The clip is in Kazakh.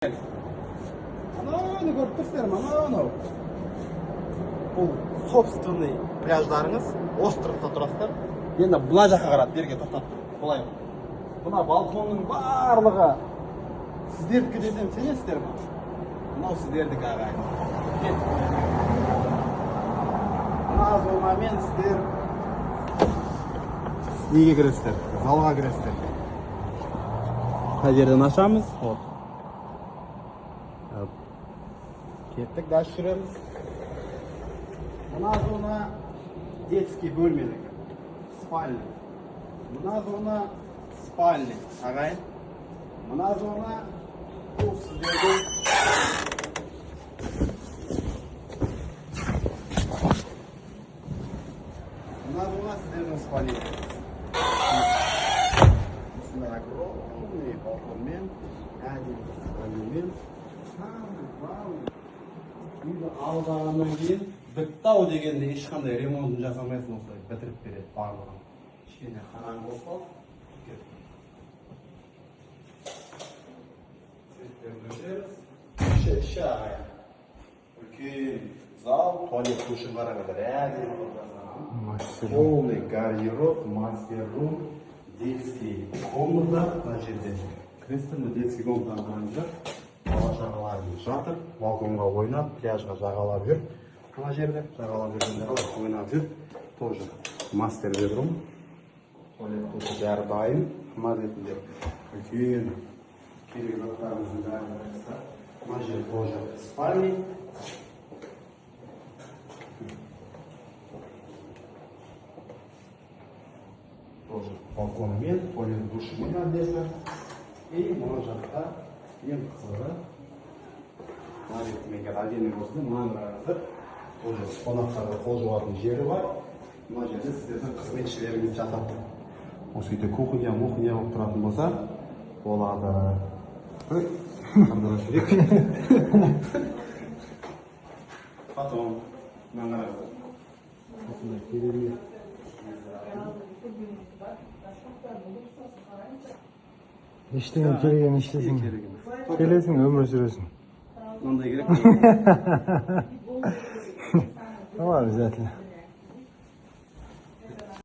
Ananı көріп тұрсыздар ма? Анау. Бұл собственный пляждарыңыз, островта тұрасыздар. Енді бұна жаққа қарап, берге тоқтап тұр. Былай. Бұна балконның барлығы сіздердікі десем сенесіздер ма? Мынау сіздердікі ағайын. Мына зонамен сіздер неге кіресіздер? Залға кіресіздер. Қай жерден ашамыз? Вот. Кеттік, дальше жүреміз. Мына зона детский бөлмелік, спальник. Мына зона спальник, ағайын. Мына зона бұл сіздердің спальник. Осындай огромный балконмен, әдемі үйді алғаннан кейін бітті-ау дегенде ешқандай ремонтын жасамайсың, осылай бітіріп береді барлығын. Кішкене қараңғы болса, іші ағайын. Үлкен зал, туалет душын қараңыздар, әдемі жасаған. Полный гардероб, мастер-рум, детский комната. Мына жерде кіресіздер, детский комнатаны қараңыздар. Бала-шағаларымыз жатыр, балконға ойнап, пляжға жағалап жүр. Мына жерде жағалап жүргенде ойнап жүр. Тоже мастер бедрум. Туалет душы бәрі дайын. Мына ретінде үлкен керек заттарымыздың бәрін қараңыздар. Мына жер тоже спальник. Тоже балконмен, туалет душымен отдельно. И мына жақта ең қызығы, мына ретіменге отдельный болсын, мынаны қараңыздар. Тоже қонақтарға қол жуатын жері бар. Мына жерде сіздердің қызметшілеріңіз жатады. Осы үйде кухня болып тұратын болса, болады. Қандыра жүрек. Потом, мына қараңыздар. Осындай керемет. Ештеңе керек емес істесің. Келесің, өмір сүресің. Мынандай керек. Обязательно.